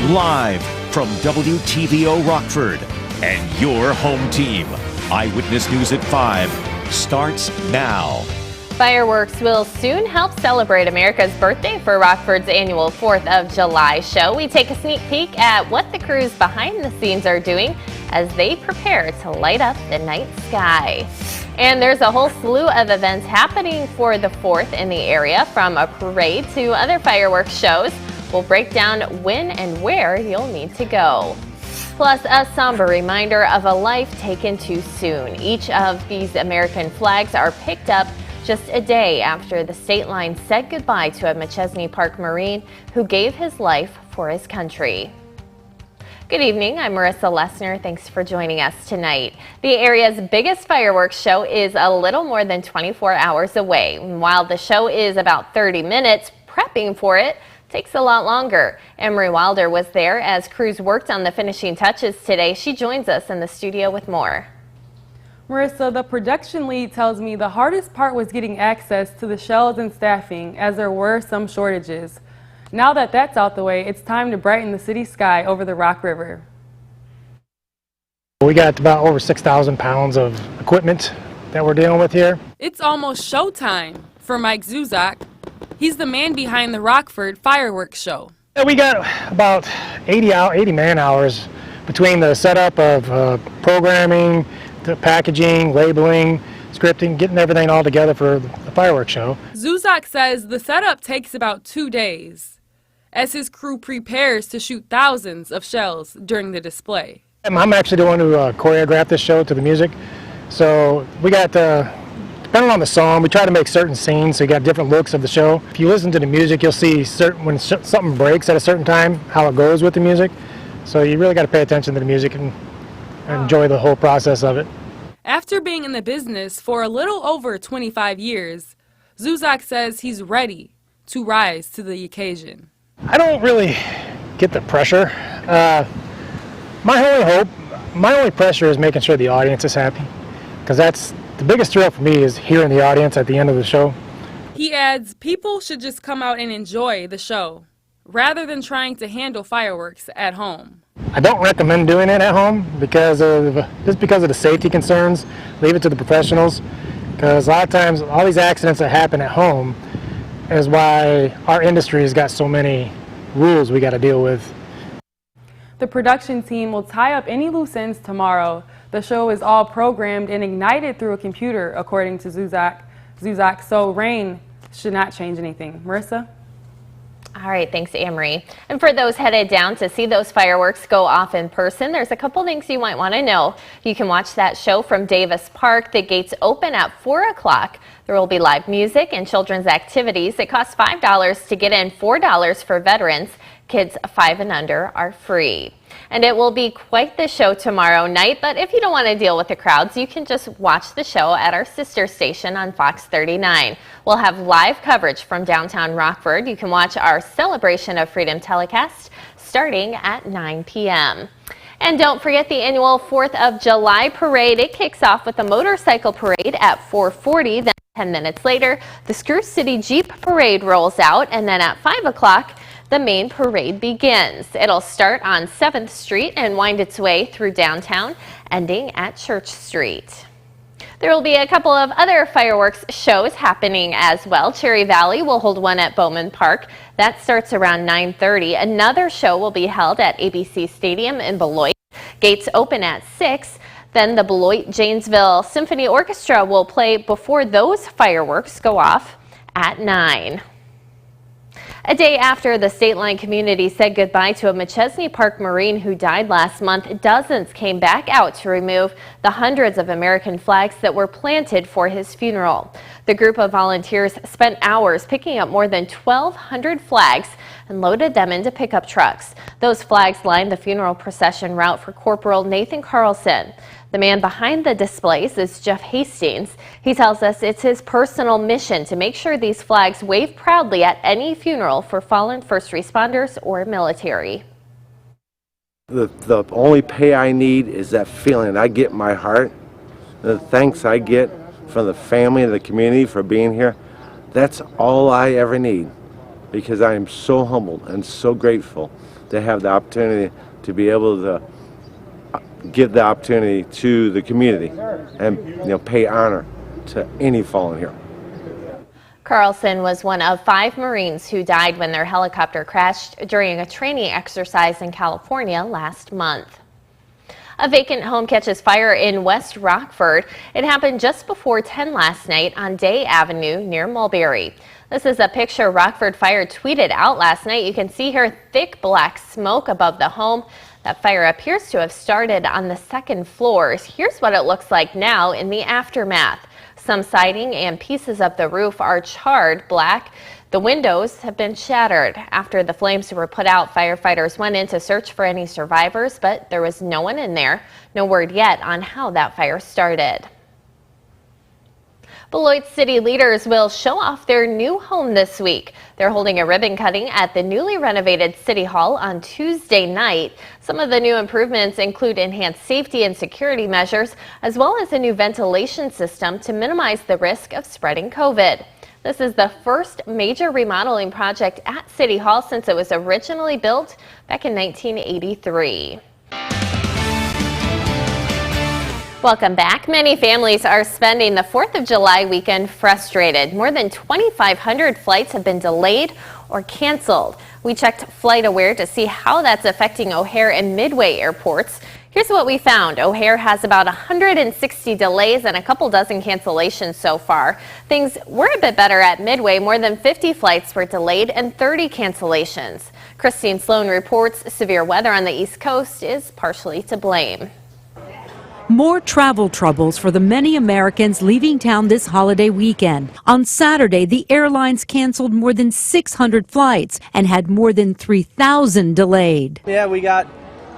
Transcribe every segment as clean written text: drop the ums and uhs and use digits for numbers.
Live from WTVO Rockford and your home team. Eyewitness News at 5 starts now. Fireworks will soon help celebrate America's birthday for Rockford's annual 4th of July show. We take a sneak peek at what the crews behind the scenes are doing as they prepare to light up the night sky. And there's a whole slew of events happening for the 4th in the area, from a parade to other fireworks shows. We'll break down when and where you'll need to go. Plus, a somber reminder of a life taken too soon. Each of these American flags are picked up just a day after the state line said goodbye to a Machesney Park Marine who gave his life for his country. Good evening, I'm Marissa Lessner. Thanks for joining us tonight. The area's biggest fireworks show is a little more than 24 hours away. While the show is about 30 minutes, prepping for it takes a lot longer. Emery Wilder was there as crews worked on the finishing touches today. She joins us in the studio with more. Marissa, the production lead tells me the hardest part was getting access to the shells and staffing, as there were some shortages. Now that that's out the way, it's time to brighten the city sky over the Rock River. We got about over 6,000 pounds of equipment that we're dealing with here. It's almost showtime for Mike Zuzak. He's the man behind the Rockford fireworks show. We got about 80 man hours between the setup of programming, the packaging, labeling, scripting, getting everything all together for the fireworks show. Zuzak says the setup takes about 2 days as his crew prepares to shoot thousands of shells during the display. I'm actually the one who choreographed this show to the music. So we got, depending on the song, we try to make certain scenes so you got different looks of the show. If you listen to the music, you'll see when something breaks at a certain time, how it goes with the music. So you really got to pay attention to the music and enjoy the whole process of it. After being in the business for a little over 25 years, Zuzak says he's ready to rise to the occasion. I don't really get the pressure. My only pressure is making sure the audience is happy, because that's the biggest thrill for me, is hearing the audience at the end of the show. He adds people should just come out and enjoy the show rather than trying to handle fireworks at home. I don't recommend doing it at home because of the safety concerns. Leave it to the professionals, because a lot of times all these accidents that happen at home is why our industry has got so many rules we got to deal with. The production team will tie up any loose ends tomorrow. The show is all programmed and ignited through a computer, according to Zuzak, so rain should not change anything. Marissa? All right, thanks, Amory. And for those headed down to see those fireworks go off in person, there's a couple things you might want to know. You can watch that show from Davis Park. The gates open at 4 o'clock. There will be live music and children's activities. It costs $5 to get in, $4 for veterans. Kids 5 and under are free. And it will be quite the show tomorrow night, but if you don't want to deal with the crowds, you can just watch the show at our sister station on Fox 39. We'll have live coverage from downtown Rockford. You can watch our Celebration of Freedom telecast starting at 9 p.m. And don't forget the annual 4th of July parade. It kicks off with a motorcycle parade at 4:40. Then 10 minutes later, the Screw City Jeep parade rolls out, and then at 5 o'clock, the main parade begins. It'll start on 7th Street and wind its way through downtown, ending at Church Street. There will be a couple of other fireworks shows happening as well. Cherry Valley will hold one at Bowman Park. That starts around 9:30. Another show will be held at ABC Stadium in Beloit. Gates open at 6. Then the Beloit Janesville Symphony Orchestra will play before those fireworks go off at 9. A day after the state line community said goodbye to a Machesney Park Marine who died last month, dozens came back out to remove the hundreds of American flags that were planted for his funeral. The group of volunteers spent hours picking up more than 1,200 flags and loaded them into pickup trucks. Those flags lined the funeral procession route for Corporal Nathan Carlson. The man behind the displays is Jeff Hastings. He tells us it's his personal mission to make sure these flags wave proudly at any funeral for fallen first responders or military. The only pay I need is that feeling I get in my heart, the thanks I get from the family and the community for being here. That's all I ever need. because I am so humbled and so grateful to have the opportunity to be able to give the opportunity to the community and pay honor to any fallen hero. Carlson was one of 5 Marines who died when their helicopter crashed during a training exercise in California last month. A vacant home catches fire in West Rockford. It happened just before 10 last night on Day Avenue near Mulberry. This is a picture Rockford Fire tweeted out last night. You can see here thick black smoke above the home. That fire appears to have started on the 2nd floor. Here's what it looks like now in the aftermath. Some siding and pieces of the roof are charred black. The windows have been shattered. After the flames were put out, firefighters went in to search for any survivors, but there was no one in there. No word yet on how that fire started. Beloit City leaders will show off their new home this week. They're holding a ribbon cutting at the newly renovated City Hall on Tuesday night. Some of the new improvements include enhanced safety and security measures, as well as a new ventilation system to minimize the risk of spreading COVID. This is the first major remodeling project at City Hall since it was originally built back in 1983. Welcome back. Many families are spending the 4th of July weekend frustrated. More than 2,500 flights have been delayed or canceled. We checked FlightAware to see how that's affecting O'Hare and Midway airports. Here's what we found. O'Hare has about 160 delays and a couple dozen cancellations so far. Things were a bit better at Midway. More than 50 flights were delayed and 30 cancellations. Christine Sloan reports severe weather on the East Coast is partially to blame. More travel troubles for the many Americans leaving town this holiday weekend. On Saturday, the airlines canceled more than 600 flights and had more than 3,000 delayed. Yeah, we got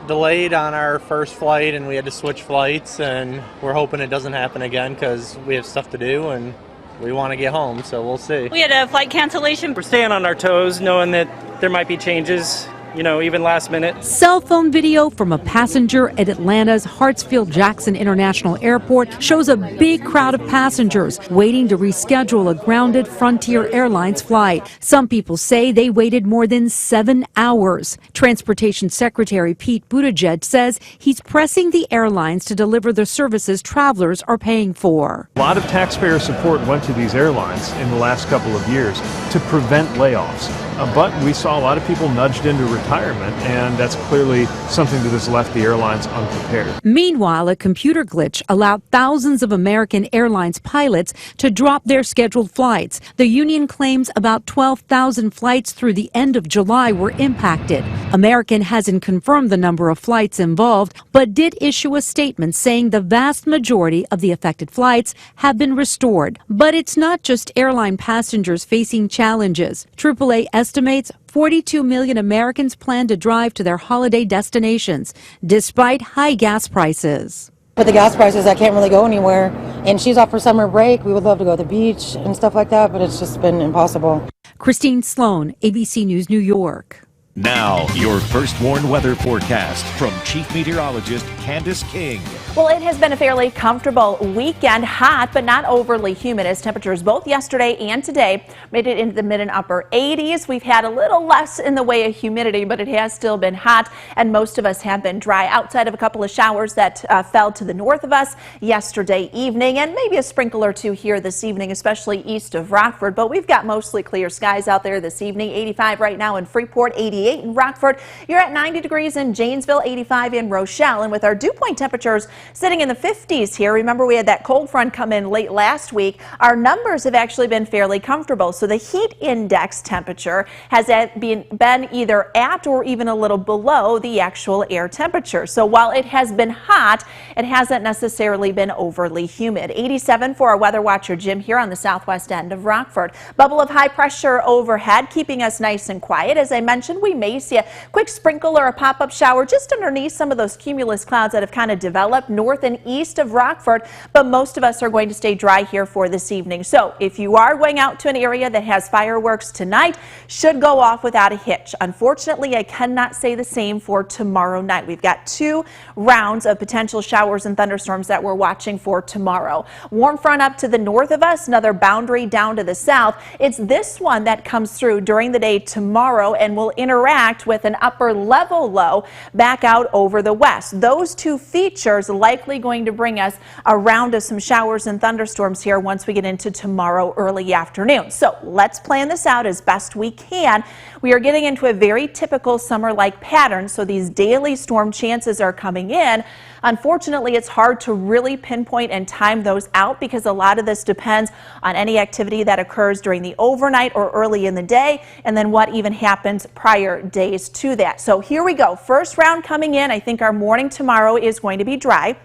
delayed on our first flight and we had to switch flights, and we're hoping it doesn't happen again because we have stuff to do and we want to get home, so we'll see. We had a flight cancellation. We're staying on our toes knowing that there might be changes, even last minute. Cell phone video from a passenger at Atlanta's Hartsfield-Jackson International Airport shows a big crowd of passengers waiting to reschedule a grounded Frontier Airlines flight. Some people say they waited more than 7 hours. Transportation Secretary Pete Buttigieg says he's pressing the airlines to deliver the services travelers are paying for. A lot of taxpayer support went to these airlines in the last couple of years to prevent layoffs. But we saw a lot of people nudged into retirement, and that's clearly something that has left the airlines unprepared. Meanwhile, a computer glitch allowed thousands of American Airlines pilots to drop their scheduled flights. The union claims about 12,000 flights through the end of July were impacted. American hasn't confirmed the number of flights involved, but did issue a statement saying the vast majority of the affected flights have been restored. But it's not just airline passengers facing challenges. AAA estimates 42 million Americans plan to drive to their holiday destinations, despite high gas prices. With the gas prices, I can't really go anywhere. And she's off for summer break. We would love to go to the beach and stuff like that, but it's just been impossible. Christine Sloan, ABC News, New York. Now, your first warned weather forecast from Chief Meteorologist Candace King. Well, it has been a fairly comfortable weekend, hot but not overly humid, as temperatures both yesterday and today made it into the mid and upper 80s. We've had a little less in the way of humidity, but it has still been hot, and most of us have been dry outside of a couple of showers that fell to the north of us yesterday evening, and maybe a sprinkle or two here this evening, especially east of Rockford. But we've got mostly clear skies out there this evening. 85 right now in Freeport, 88 in Rockford. You're at 90 degrees in Janesville, 85 in Rochelle, and with our dew point temperatures sitting in the 50s here. Remember, we had that cold front come in late last week. Our numbers have actually been fairly comfortable. So the heat index temperature has been either at or even a little below the actual air temperature. So while it has been hot, it hasn't necessarily been overly humid. 87 for our weather watcher Jim here on the southwest end of Rockford. Bubble of high pressure overhead keeping us nice and quiet. As I mentioned, we may see a quick sprinkle or a pop-up shower just underneath some of those cumulus clouds that have kind of developed north and east of Rockford, but most of us are going to stay dry here for this evening. So if you are going out to an area that has fireworks tonight, should go off without a hitch. Unfortunately, I cannot say the same for tomorrow night. We've got 2 rounds of potential showers and thunderstorms that we're watching for tomorrow. Warm front up to the north of us, another boundary down to the south. It's this one that comes through during the day tomorrow and will interact with an upper level low back out over the west. Those 2 features likely going to bring us a round of some showers and thunderstorms here once we get into tomorrow early afternoon. So let's plan this out as best we can. We are getting into a very typical summer-like pattern, so these daily storm chances are coming in. Unfortunately, it's hard to really pinpoint and time those out because a lot of this depends on any activity that occurs during the overnight or early in the day, and then what even happens prior days to that. So here we go. First round coming in. I think our morning tomorrow is going to be dry.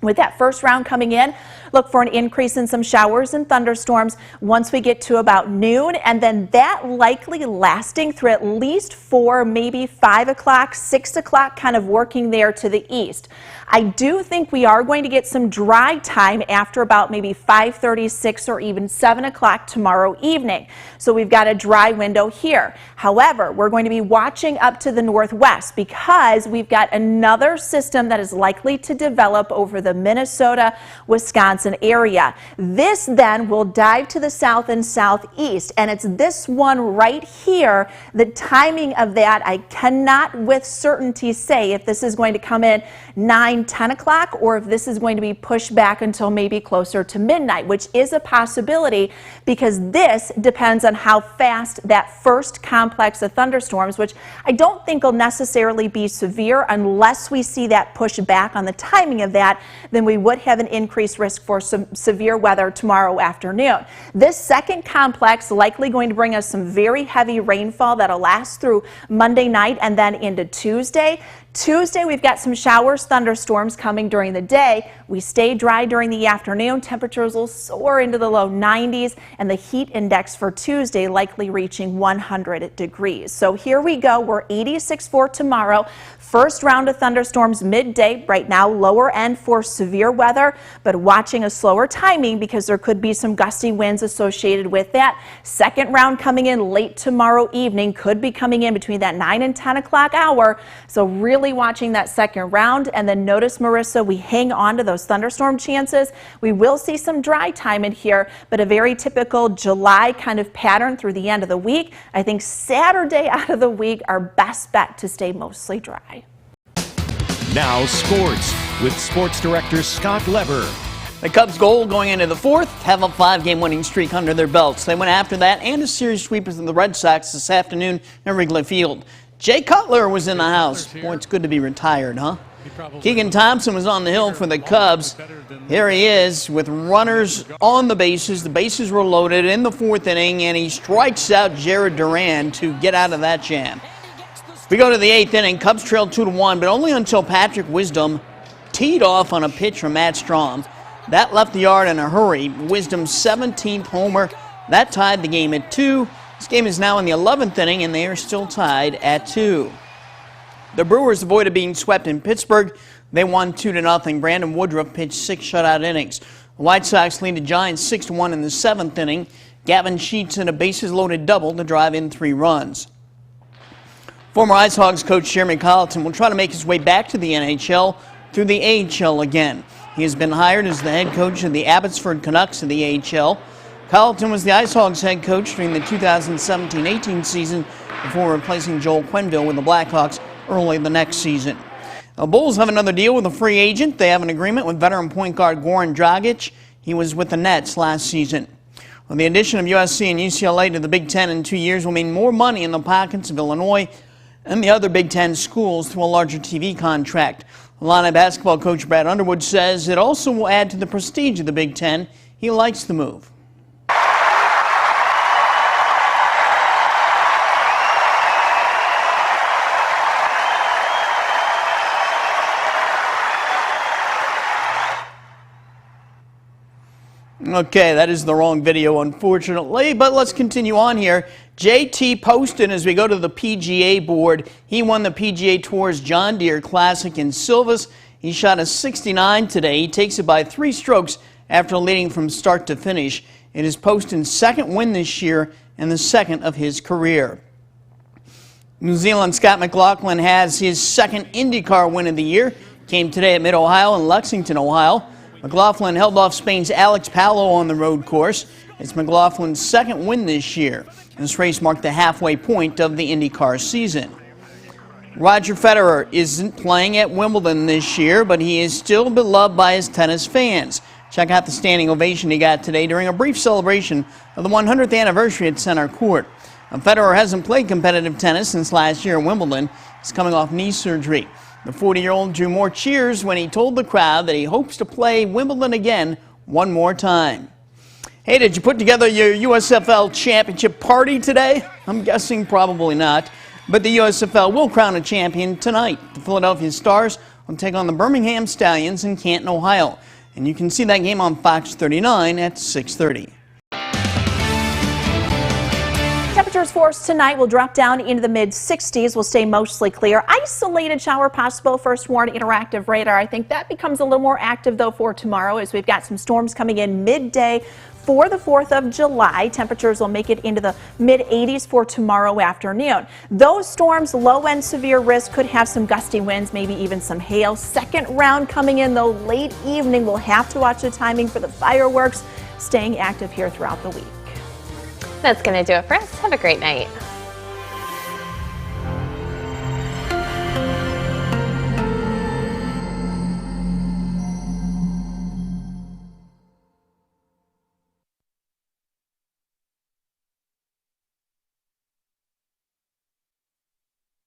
With that first round coming in, look for an increase in some showers and thunderstorms once we get to about noon, and then that likely lasting through at least 4, maybe 5 o'clock, 6 o'clock, kind of working there to the east. I do think we are going to get some dry time after about maybe 5:30, 6, or even 7 o'clock tomorrow evening. So we've got a dry window here. However, we're going to be watching up to the northwest because we've got another system that is likely to develop over the Minnesota, Wisconsin area. This then will dive to the south and southeast, and it's this one right here. The timing of that, I cannot with certainty say if this is going to come in 9, 10 o'clock or if this is going to be pushed back until maybe closer to midnight, which is a possibility because this depends on how fast that first complex of thunderstorms, which I don't think will necessarily be severe unless we see that push back on the timing of that, then we would have an increased risk for some severe weather tomorrow afternoon. This second complex likely going to bring us some very heavy rainfall that'll last through Monday night and then into Tuesday. Tuesday, we've got some showers, thunderstorms coming during the day. We stay dry during the afternoon. Temperatures will soar into the low 90s, and the heat index for Tuesday likely reaching 100 degrees. So here we go. We're 86 for tomorrow. First round of thunderstorms midday. Right now, lower end for severe weather, but watching a slower timing because there could be some gusty winds associated with that. Second round coming in late tomorrow evening, could be coming in between that 9 and 10 o'clock hour. So really watching that second round. And then notice, Marissa, we hang on to those thunderstorm chances. We will see some dry time in here, but a very typical July kind of pattern through the end of the week. I think Saturday out of the week, our best bet to stay mostly dry. Now sports with sports director Scott Leber. The Cubs' goal going into the fourth, have a 5-game winning streak under their belts. They went after that and a series sweep of the Red Sox this afternoon at Wrigley Field. Jay Cutler was in the house. Boy, it's good to be retired, huh? Keegan Thompson was on the hill for the Cubs. Here he is with runners on the bases. The bases were loaded in the fourth inning, and he strikes out Jared Duran to get out of that jam. We go to the eighth inning. Cubs trailed 2-1, but only until Patrick Wisdom teed off on a pitch from Matt Strom. That left the yard in a hurry. Wisdom's 17th homer. That tied the game at 2. This game is now in the 11th inning, and they are still tied at 2. The Brewers avoided being swept in Pittsburgh. They won 2-0. Brandon Woodruff pitched 6 shutout innings. The White Sox lead the Giants 6-1 in the 7th inning. Gavin Sheets hit a bases-loaded double to drive in 3 runs. Former Ice Hogs coach Jeremy Colleton will try to make his way back to the NHL through the AHL again. He has been hired as the head coach of the Abbotsford Canucks of the AHL. Colleton was the Ice Hogs head coach during the 2017-18 season before replacing Joel Quenneville with the Blackhawks early the next season. The Bulls have another deal with a free agent. They have an agreement with veteran point guard Goran Dragic. He was with the Nets last season. Well, the addition of USC and UCLA to the Big Ten in 2 years will mean more money in the pockets of Illinois and the other Big Ten schools through a larger TV contract. Illini basketball coach Brad Underwood says it also will add to the prestige of the Big Ten. He likes the move. Okay, that is the wrong video, unfortunately, but let's continue on here. JT Poston, as we go to the PGA board, he won the PGA Tour's John Deere Classic in Silvis. He shot a 69 today. He takes it by 3 strokes after leading from start to finish. It is Poston's second win this year and the second of his career. New Zealand's Scott McLaughlin has his second IndyCar win of the year. Came today at Mid-Ohio in Lexington, Ohio. McLaughlin held off Spain's Alex Palou on the road course. It's McLaughlin's second win this year. This race marked the halfway point of the IndyCar season. Roger Federer isn't playing at Wimbledon this year, but he is still beloved by his tennis fans. Check out the standing ovation he got today during a brief celebration of the 100th anniversary at Center Court. Federer hasn't played competitive tennis since last year at Wimbledon. He's coming off knee surgery. The 40-year-old drew more cheers when he told the crowd that he hopes to play Wimbledon again one more time. Hey, did you put together your USFL championship party today? I'm guessing probably not. But the USFL will crown a champion tonight. The Philadelphia Stars will take on the Birmingham Stallions in Canton, Ohio. And you can see that game on Fox 39 at 6:30. Temperatures for us tonight will drop down into the mid-60s. Will stay mostly clear. Isolated shower possible. First warn interactive radar. I think that becomes a little more active, though, for tomorrow as we've got some storms coming in midday for the 4th of July. Temperatures will make it into the mid-80s for tomorrow afternoon. Those storms, low-end severe risk, could have some gusty winds, maybe even some hail. Second round coming in, though, late evening. We'll have to watch the timing for the fireworks, staying active here throughout the week. That's going to do it for us. Have a great night.